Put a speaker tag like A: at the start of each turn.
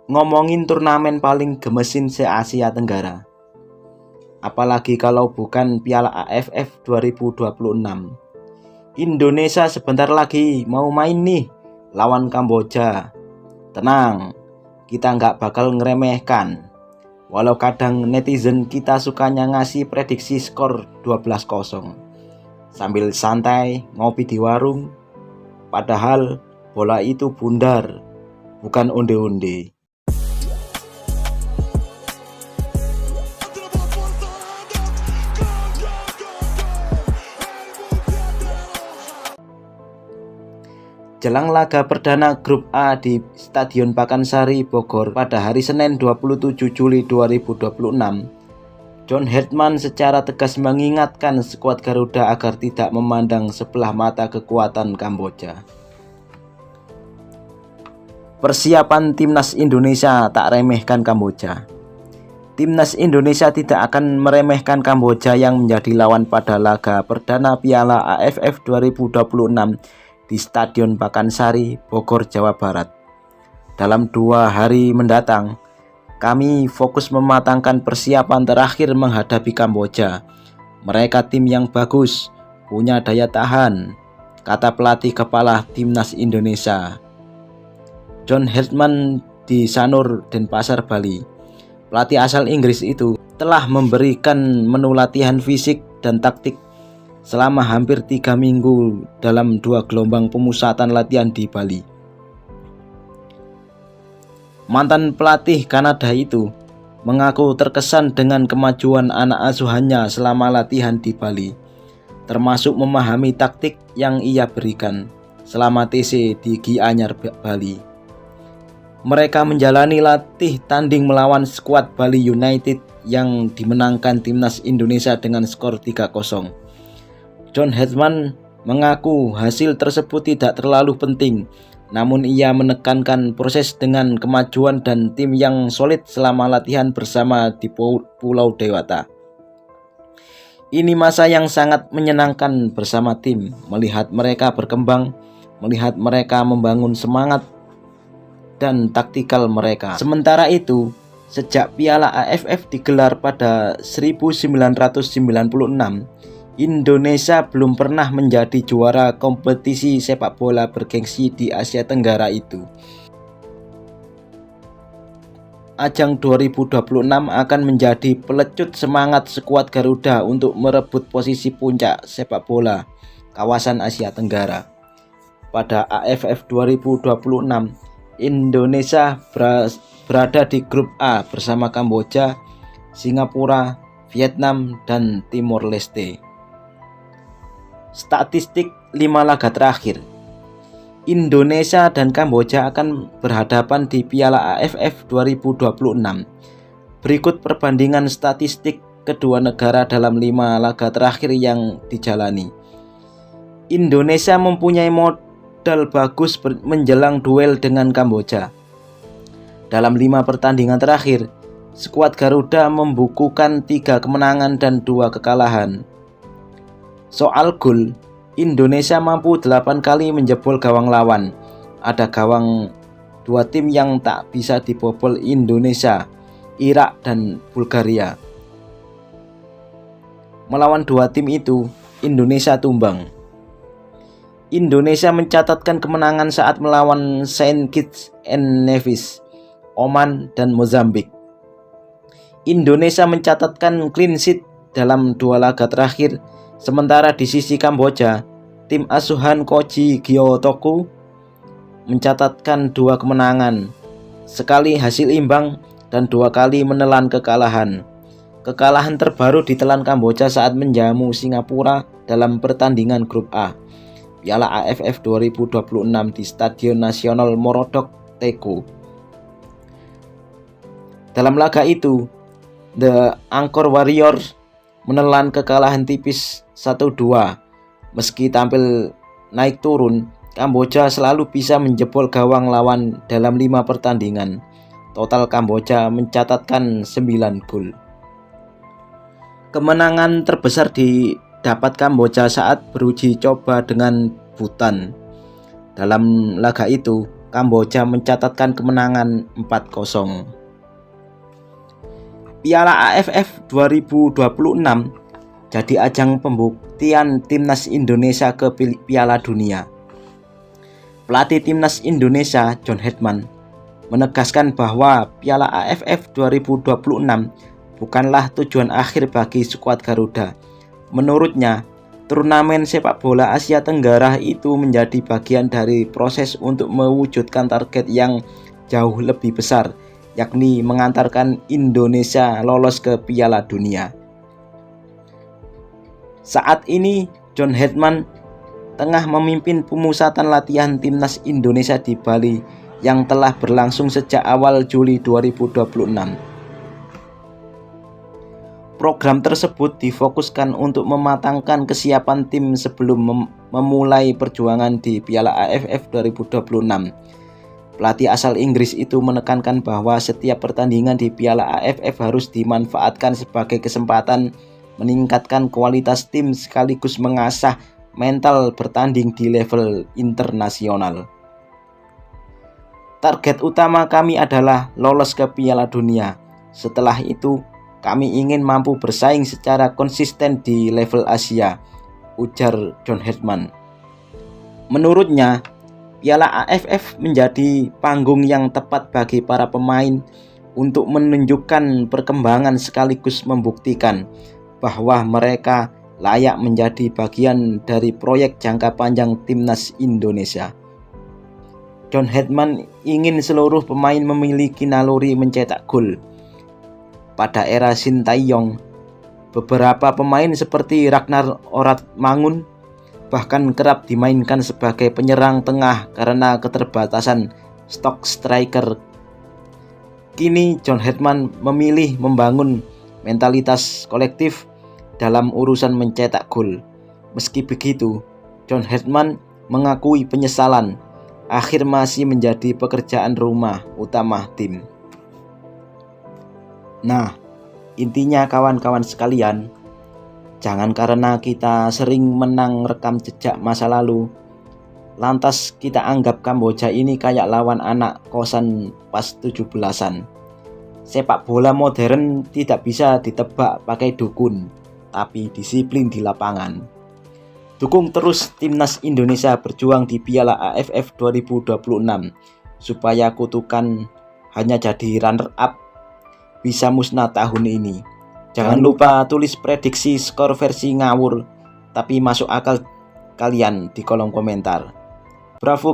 A: ngomongin turnamen paling gemesin se-Asia Tenggara. Apalagi kalau bukan Piala AFF 2026. Indonesia sebentar lagi mau main nih lawan Kamboja. Tenang, kita nggak bakal ngeremehkan. Walau kadang netizen kita sukanya ngasih prediksi skor 12-0 sambil santai ngopi di warung. Padahal bola itu bundar, bukan onde-onde. Jelang laga perdana grup A di Stadion Pakansari, Bogor pada hari Senin 27 Juli 2026, John Herdman secara tegas mengingatkan skuad Garuda agar tidak memandang sebelah mata kekuatan Kamboja. Persiapan Timnas Indonesia tak remehkan Kamboja. Timnas Indonesia tidak akan meremehkan Kamboja yang menjadi lawan pada laga perdana Piala AFF 2026 di Stadion Pakansari, Bogor, Jawa Barat. Dalam 2 hari mendatang, kami fokus mematangkan persiapan terakhir menghadapi Kamboja. Mereka tim yang bagus, punya daya tahan, kata pelatih kepala Timnas Indonesia, John Herdman di Sanur, Denpasar, Bali. Pelatih asal Inggris itu telah memberikan menu latihan fisik dan taktik selama hampir 3 minggu dalam 2 gelombang pemusatan latihan di Bali. Mantan pelatih Kanada itu mengaku terkesan dengan kemajuan anak asuhannya selama latihan di Bali, termasuk memahami taktik yang ia berikan selama TC di Gianyar, Bali. Mereka menjalani latih tanding melawan skuad Bali United yang dimenangkan Timnas Indonesia dengan skor 3-0. John Herdman mengaku hasil tersebut tidak terlalu penting, namun ia menekankan proses dengan kemajuan dan tim yang solid selama latihan bersama di Pulau Dewata. Ini masa yang sangat menyenangkan bersama tim, melihat mereka berkembang, melihat mereka membangun semangat dan taktikal mereka. Sementara itu, sejak Piala AFF digelar pada 1996, Indonesia belum pernah menjadi juara kompetisi sepak bola bergengsi di Asia Tenggara itu. Ajang 2026 akan menjadi pelecut semangat skuad Garuda untuk merebut posisi puncak sepak bola kawasan Asia Tenggara. Pada AFF 2026, Indonesia berada di grup A bersama Kamboja, Singapura, Vietnam, dan Timor Leste. Statistik 5 laga terakhir. Indonesia dan Kamboja akan berhadapan di Piala AFF 2026. Berikut perbandingan statistik kedua negara dalam 5 laga terakhir yang dijalani. Indonesia mempunyai modal bagus menjelang duel dengan Kamboja. Dalam 5 pertandingan terakhir, skuad Garuda membukukan 3 kemenangan dan 2 kekalahan. Soal gol, Indonesia mampu 8 kali menjebol gawang lawan. Ada gawang 2 tim yang tak bisa dibobol Indonesia, Irak dan Bulgaria. Melawan 2 tim itu, Indonesia tumbang. Indonesia mencatatkan kemenangan saat melawan Saint Kitts and Nevis, Oman, dan Mozambik. Indonesia mencatatkan clean sheet dalam 2 laga terakhir. Sementara di sisi Kamboja, tim asuhan Koji Gyotoku mencatatkan 2 kemenangan, sekali hasil imbang, dan 2 kali menelan kekalahan. Kekalahan terbaru ditelan Kamboja saat menjamu Singapura dalam pertandingan grup A Piala AFF 2026 di Stadion Nasional Morodok, Teko. Dalam laga itu, The Angkor Warriors menelan kekalahan tipis 1-2. Meski tampil naik turun, Kamboja selalu bisa menjebol gawang lawan dalam 5 pertandingan. Total Kamboja mencatatkan 9 gol. Kemenangan terbesar didapat Kamboja saat beruji coba dengan Bhutan. Dalam laga itu, Kamboja mencatatkan kemenangan 4-0. Piala AFF 2026 jadi ajang pembuktian timnas Indonesia ke Piala Dunia. Pelatih timnas Indonesia, John Hetman, menegaskan bahwa Piala AFF 2026 bukanlah tujuan akhir bagi skuad Garuda. Menurutnya, turnamen sepak bola Asia Tenggara itu menjadi bagian dari proses untuk mewujudkan target yang jauh lebih besar, yakni mengantarkan Indonesia lolos ke Piala Dunia. Saat ini, John Hetman tengah memimpin pemusatan latihan timnas Indonesia di Bali yang telah berlangsung sejak awal Juli 2026. Program tersebut difokuskan untuk mematangkan kesiapan tim sebelum memulai perjuangan di Piala AFF 2026. Pelatih asal Inggris itu menekankan bahwa setiap pertandingan di Piala AFF harus dimanfaatkan sebagai kesempatan meningkatkan kualitas tim sekaligus mengasah mental bertanding di level internasional. Target utama kami adalah lolos ke Piala Dunia. Setelah itu, kami ingin mampu bersaing secara konsisten di level Asia, ujar John Hetman. Menurutnya, Piala AFF menjadi panggung yang tepat bagi para pemain untuk menunjukkan perkembangan sekaligus membuktikan bahwa mereka layak menjadi bagian dari proyek jangka panjang timnas Indonesia. John Hetman ingin seluruh pemain memiliki naluri mencetak gol. Pada era Sintayong, beberapa pemain seperti Ragnar Oratmangun bahkan kerap dimainkan sebagai penyerang tengah karena keterbatasan stok striker. Kini John Hetman memilih membangun mentalitas kolektif dalam urusan mencetak gol. Meski begitu, John Hetman mengakui penyesalan akhir masih menjadi pekerjaan rumah utama tim. Nah, intinya kawan-kawan sekalian, jangan karena kita sering menang rekam jejak masa lalu, lantas kita anggap Kamboja ini kayak lawan anak kosan pas 17-an. Sepak bola modern tidak bisa ditebak pakai dukun, tapi disiplin di lapangan. Dukung terus timnas Indonesia berjuang di Piala AFF 2026 supaya kutukan hanya jadi runner up bisa musnah tahun ini. Jangan lupa tulis prediksi skor versi ngawur tapi masuk akal kalian di kolom komentar. Bravo.